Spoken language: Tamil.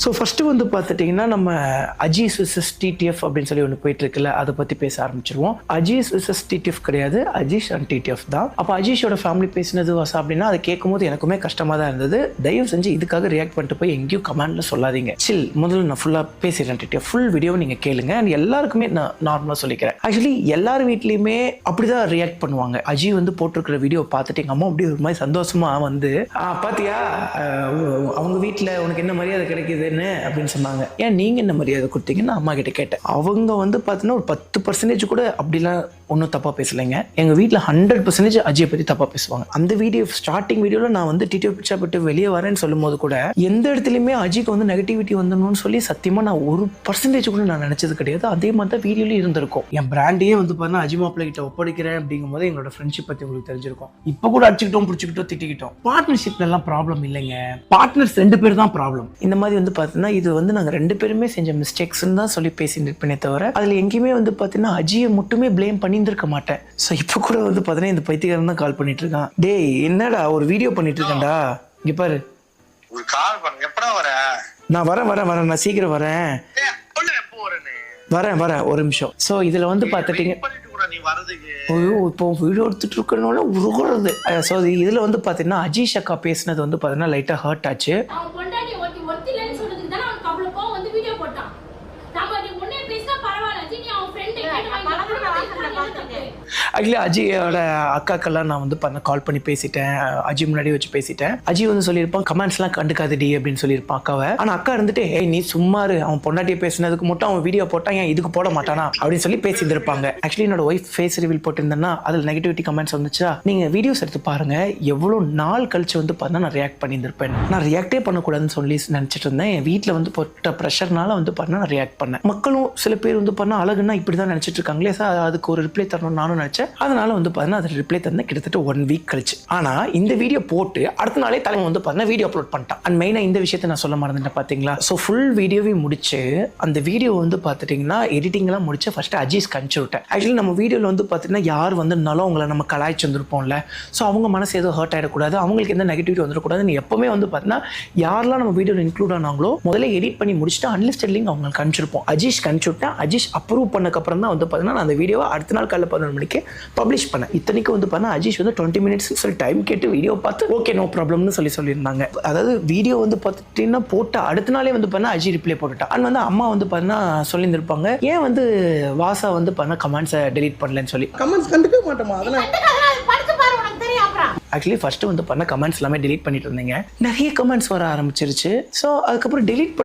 ஸோ ஃபஸ்ட்டு வந்து பார்த்துட்டிங்கன்னா நம்ம அஜீஸ் விசஸ் டிடிஎஃப் அப்படின்னு சொல்லி ஒன்று போயிட்டு இருக்குல்ல, அதை பற்றி பேச ஆரம்பிச்சிருவோம். அஜீஸ் விசஸ் டிடிஎஃப் கிடையாது, அஜீஷ் அண்ட் டிடிஎஃப் தான். அப்போ அஜீஷோட ஃபேமிலி பேசினது வாசா அப்படின்னா அதை கேட்கும்போது எனக்குமே கஷ்டமாக தான் இருந்தது. தயவு செஞ்சு இதுக்காக ரியாக்ட் பண்ணிட்டு போய் எங்கேயும் கமெண்ட்ல சொல்லாதீங்க. சில், முதல்ல நான் ஃபுல்லாக பேசிடுறேன். டிடிஎஃப் ஃபுல் வீடியோ நீங்கள் கேளுங்க. அண்ட் எல்லாருக்குமே நான் நார்மலாக சொல்லிக்கிறேன். ஆக்சுவலி எல்லார் வீட்லேயுமே அப்படி தான் ரியாக்ட் பண்ணுவாங்க. அஜி வந்து போட்டிருக்கிற வீடியோ பார்த்துட்டு எங்கள் அம்மா அப்படி ஒரு மாதிரி சந்தோஷமாக வந்து பார்த்தியா அவங்க வீட்டில் உனக்கு என்ன மரியாதை கிடைக்குது அப்படின்னு சொன்னாங்க. ஏன் நீங்க என்ன மரியாதை கொடுத்தீங்கன்னு அம்மா கிட்ட கேட்டேன். அவங்க வந்து பார்த்தீங்கன்னா ஒரு 10% கூட அப்படிலாம் ஒன்றும் தப்பா பேசலைங்க. எங்க வீட்டில் 100% அஜயை பத்தி தப்பா பேசுவாங்க. அந்த வீடியோ ஸ்டார்டிங் வீடியோல நான் வந்து டிடிஎஃப் பிச்சா விட்டு வெளியே வரேன்னு சொல்லும் போது கூட எந்த இடத்துலையுமே அஜிக்கு வந்து நெகட்டிவிட்டி வந்துடணும்னு சொல்லி சத்தியமா நான் 1% கூட நான் நினைச்சது கிடையாது. அதே மாதிரி தான் வீடியோலயும் இருந்திருக்கும். என் பிராண்டையே வந்து பார்த்தீங்கன்னா அஜி மாப்பிள்ளை கிட்ட ஒப்படைக்கிறேன் அப்படிங்கும் போது எங்களோட ஃப்ரெண்ட்ஷிப் பத்தி உங்களுக்கு தெரிஞ்சிருக்கும். இப்போ கூட அடிச்சுக்கிட்டோம், பிடிச்சிக்கிட்டோம், திட்டிக்கிட்டோம். பார்ட்னர்ஷிப்ல எல்லாம் ப்ராப்ளம் இல்லைங்க. பார்ட்னர்ஸ் 2 பேர் தான் ப்ராப்ளம். இந்த மாதிரி வந்து பார்த்தீங்கன்னா இது வந்து நாங்கள் 2 பேருமே செஞ்ச மிஸ்டேக்ஸ்ன்னு தான் சொல்லி பேசிட்டு இருப்பேனே தவிர அதில் எங்கேயுமே வந்து பார்த்தீங்கன்னா அஜியை மட்டுமே பிளேம் பண்ணியிருந்திருக்க மாட்டேன். ஸோ இப்போ கூட வந்து பார்த்தீங்கன்னா இந்த பைத்தியக்காரன் தான் கால் பண்ணிட்டு இருக்கான். டேய் என்னடா ஒரு வீடியோ பண்ணிட்டு இருக்கேன்டா, இங்க பாரு. ஒரு கால் பண்ணு. எப்படா வர? நான் வரேன், நான் சீக்கிரம் வரேன். ஒரு நிமிஷம். ஸோ இதில் வந்து பார்த்துட்டீங்க இப்போ வீடியோ எடுத்துட்டு இருக்கனால உருகுறது. ஸோ இதில் வந்து பார்த்தீங்கன்னா அஜீஷ் அக்கா பேசினது வந்து பார்த்தீங்கன்னா லைட்டாக ஹர்ட் ஆச்சு. ஆக்சுவலி அஜியோட அக்காக்கெல்லாம் நான் வந்து கால் பண்ணி பேசிட்டேன். அஜி முன்னாடி வச்சு பேசிட்டேன். அஜி வந்து சொல்லியிருப்பான் கமெண்ட்ஸ்லாம் கண்டுக்காதடி அப்படின்னு சொல்லியிருப்பான் அக்காவை. ஆனால் அக்கா இருந்துட்டு நீ சும்மாரு, அவன் பொண்டாட்டியை பேசினதுக்கு மட்டும் அவன் வீடியோ போட்டான், ஏன் இதுக்கு போட மாட்டானா அப்படின்னு சொல்லி பேசியிருந்திருப்பாங்க. ஆக்சுவலி என்னோட ஒய்ஃப் ஃபேஸ் ரிவீல் போட்டிருந்தேன்னா அதில் நெகட்டிவிட்டி கமெண்ட்ஸ் வந்துச்சா, நீங்கள் வீடியோஸ் எடுத்து பாருங்க எவ்வளோ நாள் கழிச்சு வந்து பார்த்தா நான் ரியாக்ட் பண்ணியிருந்திருப்பேன். நான் ரியாக்டே பண்ணக்கூடாதுன்னு சொல்லி நினச்சிட்டு இருந்தேன். என் வீட்டில் வந்து போட்ட ப்ரெஷர்னால வந்து பார்த்தா நான் ரியாக்ட் பண்ணேன். மக்களும் சில பேர் வந்து பண்ணா அழகுன்னா இப்படி தான் நினச்சிட்டு இருக்காங்களே சார், அதுக்கு ஒரு ரிப்ளை தரணும்னு நானும் நினச்சேன். அதனால வந்து பார்த்தீங்கன்னா அது ரிப்ளை தந்தேன் கிட்டத்தட்ட 1 வீக் கழிச்சு. ஆனால் இந்த வீடியோ போட்டு அடுத்த நாளே தலைமை வந்து பார்த்தீங்கன்னா வீடியோ அப்லோட் பண்ணிட்டான். அண்ட் மெயினாக இந்த விஷயத்தை நான் சொல்ல மறந்துட்டேன் பார்த்தீங்களா. ஸோ ஃபுல் வீடியோவே முடிச்சு அந்த வீடியோ வந்து பார்த்துட்டிங்கன்னா எடிட்டிங்லாம் முடிச்சு ஃபர்ஸ்ட் அஜீஸ் கணிச்சு விட்டேன். ஆக்சுவலி நம்ம வீடியோவில் வந்து பார்த்தீங்கன்னா யார் வந்திருந்தாலும் அவங்கள நம்ம கலாய்ச்சி வந்துருப்போம்ல. ஸோ அவங்க மனசு எதுவும் ஹர்ட் ஆகிடக்கூடாது, அவங்களுக்கு எந்த நெகட்டிவிட்டி வந்துடக்கூடாதுன்னு எப்பவுமே வந்து பார்த்தீங்கன்னா யாரெல்லாம் நம்ம வீடியோவில் இன்க்ளூட் ஆனாங்களோ முதல்ல எடிட் பண்ணி முடிச்சுட்டு அன்லிஸ்டட் லிங்க் அவங்களுக்கு கணிச்சிருப்போம். அஜீஷ் கணிச்சு விட்டேன். அஜீஷ் அப்ரூவ் பண்ணக்கப்புறம் தான் வந்து பார்த்தீங்கன்னா நான் அந்த வீடியோவை அடுத்த நாள் காலையில் 11 மணிக்கு பப்ளிஷ் பண்ணேன். இத்தனைக்கு வந்து பார்த்தா அஜீஷ் வந்து 20 மினிட்ஸ் சொல்லி டைம் கேட்டு வீடியோ பார்த்து ஓகே நோ ப்ராப்ளம்னு சொல்லியிருந்தாங்க. அதாவது வீடியோ வந்து பார்த்துட்டீங்கன்னா போட்ட அடுத்த நாளே வந்து பார்த்தா அஜி ரிப்ளை போட்டுட்டா. அண்ட் வந்து அம்மா வந்து பார்த்தா சொல்லியிருந்திருப்பாங்க ஏன் வந்து வாசா வந்து பார்த்தா கமெண்ட்ஸை டெலீட் பண்ணலன்னு சொல்லி. கமெண்ட்ஸ் கண்டுக்க மாட்டோமா அதெல்லாம் ஆக்சுவலி ஃபர்ஸ்ட் வந்து பண்ண கமெண்ட்ஸ் எல்லாமே டெலீட் பண்ணிட்டு இருந்தீங்க. நிறைய கமெண்ட்ஸ் வர ஆரம்பிச்சிருச்சு. ஸோ அதுக்கப்புறம் டெலீட்